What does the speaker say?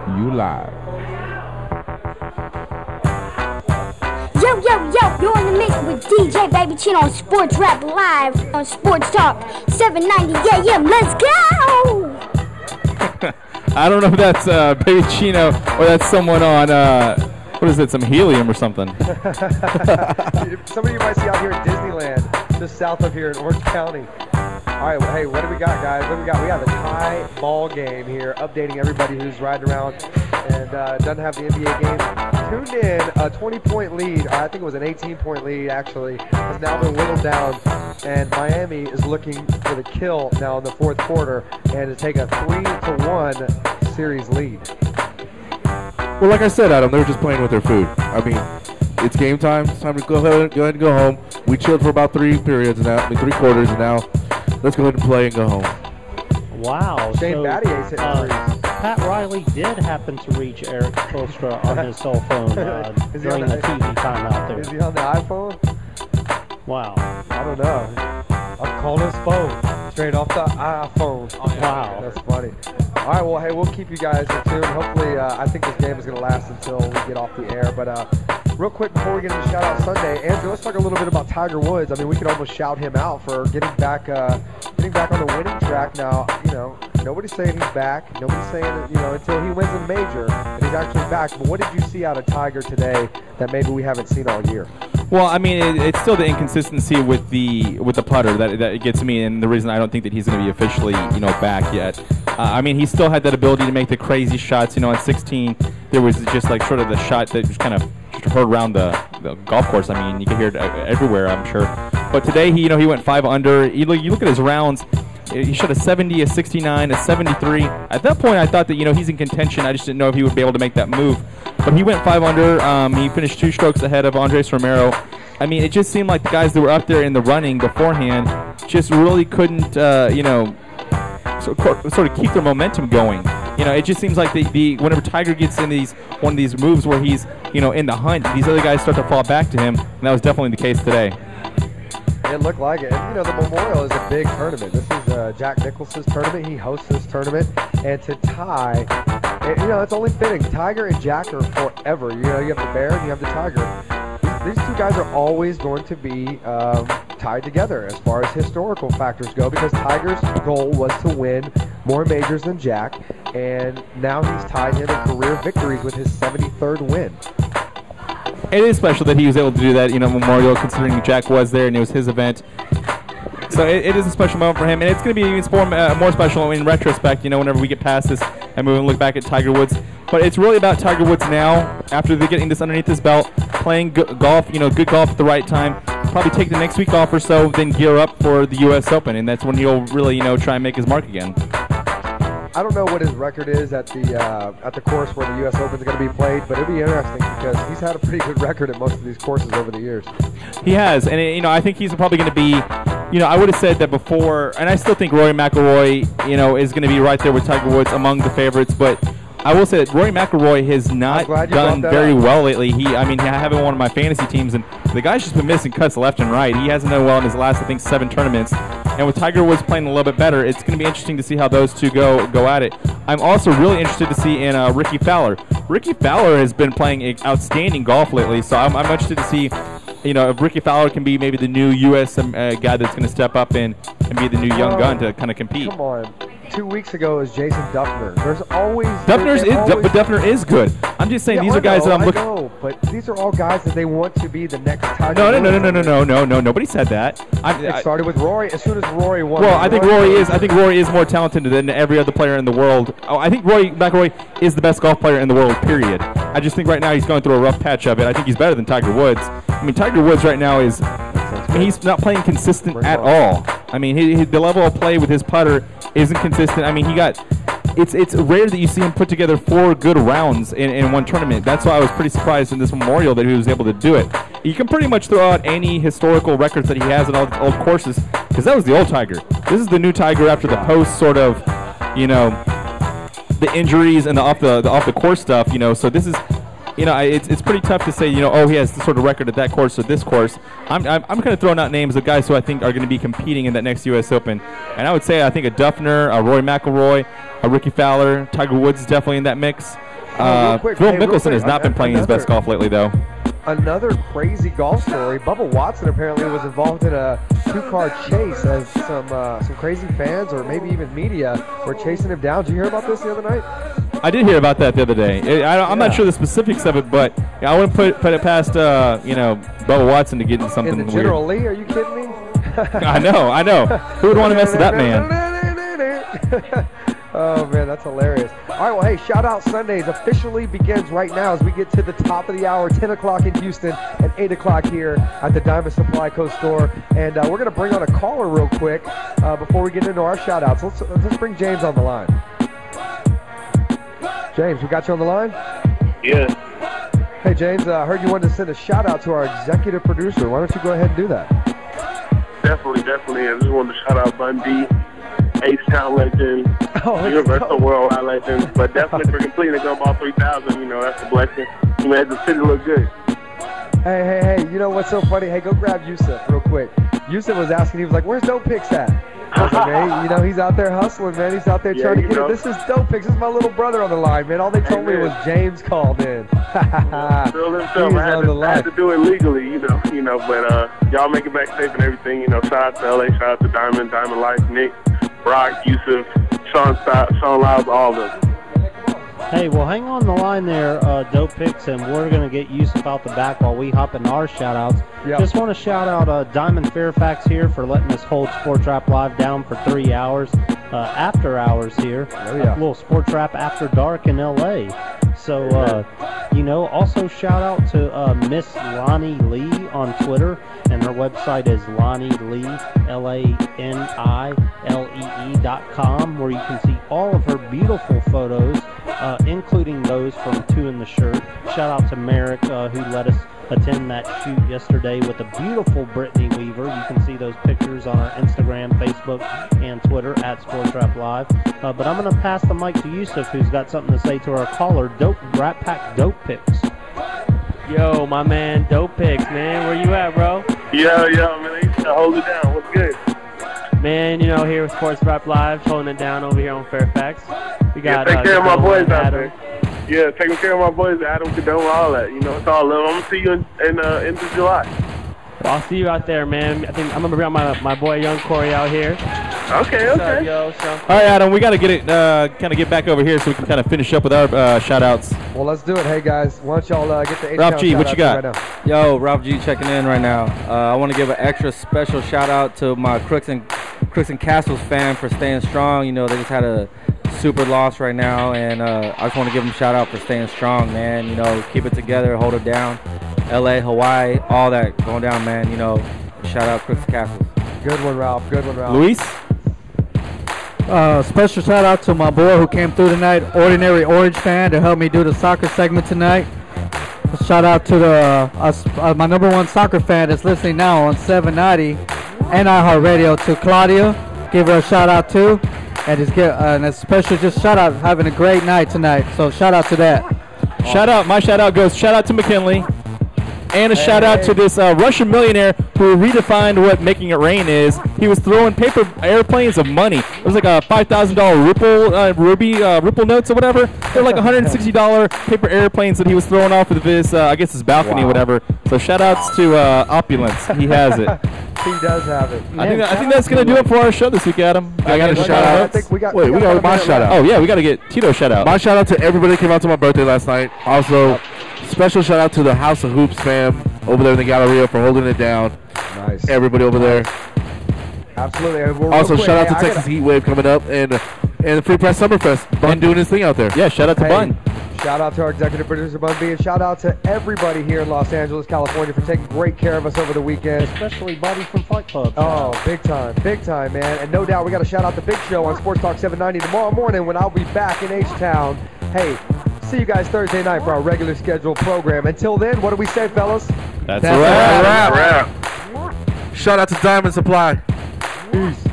You live. Yo, you're in the mix with DJ Baby Chino on Sports Rap Live on Sports Talk 790 AM. Let's go! I don't know if that's Baby Chino or that's someone on, what is it, some helium or something. Some of you might see out here at Disneyland, just south of here in Orange County. All right, well, hey, what do we got, guys? What do we got? We got the tie ball game here, updating everybody who's riding around and doesn't have the NBA game. Tuned in, a 20-point lead, I think it was an 18-point lead, actually, has now been whittled down, and Miami is looking for the kill now in the fourth quarter and to take a 3-1 series lead. Well, like I said, Adam, they were just playing with their food. I mean, it's game time. It's time to go ahead and go home. We chilled for about three quarters, and now let's go ahead and play and go home. Wow. Shane Battier's hitting threes. Pat Riley did happen to reach Eric Spoelstra on his cell phone during the TV timeout there. Is he on the iPhone? Wow. I don't know. I'm calling his phone straight off the iPhone. Wow. That's funny. All right, well, hey, we'll keep you guys in tune. Hopefully, I think this game is going to last until we get off the air. But real quick, before we get into Shout Out Sunday, Andrew, let's talk a little bit about Tiger Woods. I mean, we could almost shout him out for getting back on the winning track now. You know, nobody's saying he's back. Nobody's saying that, until he wins a major and he's actually back. But what did you see out of Tiger today that maybe we haven't seen all year? Well, I mean, it's still the inconsistency with the putter that gets me, and the reason I don't think that he's going to be officially, back yet. I mean, he still had that ability to make the crazy shots. At 16, there was just like sort of the shot that just kind of heard around the golf course. I mean, you can hear it everywhere, I'm sure. But today, he went 5 under. You look at his rounds. He shot a 70, a 69, a 73. At that point, I thought that, he's in contention. I just didn't know if he would be able to make that move. But he went 5 under. He finished 2 strokes ahead of Andres Romero. I mean, it just seemed like the guys that were up there in the running beforehand just really couldn't, sort of keep their momentum going. It just seems like whenever Tiger gets in one of these moves where he's, in the hunt, these other guys start to fall back to him, and that was definitely the case today. It looked like it. And, the Memorial is a big tournament. This is Jack Nicklaus's tournament. He hosts this tournament. And to tie, it's only fitting. Tiger and Jack are forever. You have the Bear and you have the Tiger. These two guys are always going to be tied together as far as historical factors go, because Tiger's goal was to win more majors than Jack, and now he's tied him in career victories with his 73rd win. It is special that he was able to do that, Memorial, considering Jack was there and it was his event. So it is a special moment for him, and it's going to be even more special in retrospect, whenever we get past this and we look back at Tiger Woods. But it's really about Tiger Woods now, after they're getting this underneath his belt, playing golf, good golf at the right time, probably take the next week off or so, then gear up for the U.S. Open, and that's when he'll really, try and make his mark again. I don't know what his record is at the course where the U.S. Open is going to be played, but it'll be interesting because he's had a pretty good record at most of these courses over the years. He has, and I think he's probably going to be, I would have said that before, and I still think Rory McIlroy, is going to be right there with Tiger Woods among the favorites, but I will say that Rory McIlroy has not done very well lately. I have him on one of my fantasy teams, and the guy's just been missing cuts left and right. He hasn't done well in his last, I think, 7 tournaments. And with Tiger Woods playing a little bit better, it's going to be interesting to see how those two go at it. I'm also really interested to see in Ricky Fowler. Ricky Fowler has been playing outstanding golf lately, so I'm interested to see, if Ricky Fowler can be maybe the new U.S. guy that's going to step up and be the new young gun to kind of compete. Come on. 2 weeks ago is Jason Dufner. There's always... But Dufner is good. I'm just saying these are guys that I'm looking... I know, but these are all guys that they want to be the next Tiger. No. Nobody said that. It started with Rory. As soon as Rory won... Well, I think Rory is more talented than every other player in the world. Oh, I think Rory McIlroy is the best golf player in the world, period. I just think right now he's going through a rough patch of it. I think he's better than Tiger Woods. I mean, Tiger Woods right now is... he's not playing consistent at all. I mean, the level of play with his putter isn't consistent. I mean, it's rare that you see him put together 4 good rounds in one tournament. That's why I was pretty surprised in this Memorial that he was able to do it. You can pretty much throw out any historical records that he has at all the old courses, because that was the old Tiger. This is the new Tiger after the post sort of, the injuries and the off the course stuff. So this is. It's pretty tough to say, he has the sort of record at that course or this course. I'm kind of throwing out names of guys who I think are going to be competing in that next U.S. Open. And I would say I think a Dufner, a Rory McIlroy, a Ricky Fowler, Tiger Woods is definitely in that mix. real quick, Phil hey, real Mickelson quick, has not been playing his best golf lately, though. Another crazy golf story. Bubba Watson apparently was involved in a 2-car chase as some crazy fans or maybe even media were chasing him down. Did you hear about this the other night? I did hear about that the other day. I'm not sure the specifics of it, but I wouldn't put it past Bubba Watson to get into something In the weird. General Lee? Are you kidding me? I know. Who would want to mess with that man? Oh, man, that's hilarious. All right, well, hey, Shout Out Sundays officially begins right now as we get to the top of the hour, 10 o'clock in Houston and 8 o'clock here at the Diamond Supply Co. store. And we're going to bring on a caller real quick before we get into our shout-outs. Let's bring James on the line. James, we got you on the line? Yeah. Hey, James, I heard you wanted to send a shout-out to our executive producer. Why don't you go ahead and do that? Definitely. I just wanted to shout out Bun B, H-Town legend, Universal Worldwide legend, but definitely for completing the Gumball 3000, that's a blessing. You made the city look good. Hey, you know what's so funny? Hey, go grab Yusuf real quick. Yusuf was asking, he was like, where's Dope Picks at? I was like, man, he's out there hustling, man. He's out there trying to get it. This is Dope Picks. This is my little brother on the line, man. All they told me was James called in. Still himself. I had to do it legally, but y'all make it back safe and everything. Shout out to LA, shout out to Diamond Life, Nick, Brock, Yusuf, Sean Lyles, all of them. Hey, well, hang on the line there, Dope Picks, and we're going to get Yusuf out the back while we hop into our shout-outs. Yep. Just want to shout out Diamond Fairfax here for letting us hold Sports Rap Live down for 3 hours after hours here. Oh, yeah. A little Sports Rap After Dark in L.A. So, also shout out to Miss Lonnie Lee on Twitter, and her website is Lonnie Lee, LANILEE.com, where you can see all of her beautiful photos, including those from Two in the Shirt. Shout out to Merrick, who let us attend that shoot yesterday with a beautiful Brittany Weaver. You can see those pictures on our Instagram, Facebook, and Twitter at Sports Rap Live. But I'm going to pass the mic to Yusuf, who's got something to say to our caller, Rat Pack Dope Picks. Yo, my man, Dope Picks, man. Where you at, bro? Yeah, man. They used to hold it down. What's good? Man, here with Sports Rap Live, holding it down over here on Fairfax. We got take care of my boys out there. Yeah, taking care of my boys, Adam, Cadone, all that. It's all love. I'm going to see you in July. Well, I'll see you out there, man. I think I'm going to bring my boy Young Corey out here. Okay. What's up, yo? All right, Adam, we got to get back over here so we can kind of finish up with our shout-outs. Well, let's do it. Hey, guys, why don't y'all get the Ralph G, what you got? Right now. Yo, Ralph G checking in right now. I want to give an extra special shout-out to my Crooks and Castles fan for staying strong. They just had a super loss right now, and I just want to give them a shout-out for staying strong, man. Keep it together, hold it down. LA, Hawaii, all that going down, man. Shout-out Crooks and Castles. Good one, Ralph. Luis? Special shout out to my boy who came through tonight, Ordinary Orange fan, to help me do the soccer segment tonight. Shout out to my number one soccer fan that's listening now on 790 and iHeartRadio, to Claudia. Give her a shout out too, and a special shout out, having a great night tonight. So shout out to that. My shout out goes to McKinley. And a shout out to this Russian millionaire who redefined what making it rain is. He was throwing paper airplanes of money. It was like a $5,000 Ripple notes or whatever. They're like $160 paper airplanes that he was throwing off of his balcony or whatever. So shout outs to Opulence. He has it. He does have it. I think that's gonna do it for our show this week, Adam. I got a shout out. We got my shout out. Oh yeah, we gotta get Tito shout out. My shout out to everybody that came out to my birthday last night. Also, special shout out to the House of Hoops fam over there in the Galleria for holding it down. Nice. Everybody over there. Absolutely. Also, shout out to Texas Heat Wave coming up and the Free Press Summerfest. Bun doing his thing out there. Yeah, shout out to Bun. Shout out to our executive producer, Bun B, and shout out to everybody here in Los Angeles, California, for taking great care of us over the weekend. Especially Buddy from Fight Club. Oh, big time, man. And no doubt we got to shout out the Big Show on Sports Talk 790 tomorrow morning when I'll be back in H-Town. Hey, see you guys Thursday night for our regular scheduled program. Until then, what do we say, fellas? That's a wrap. Shout out to Diamond Supply. Peace.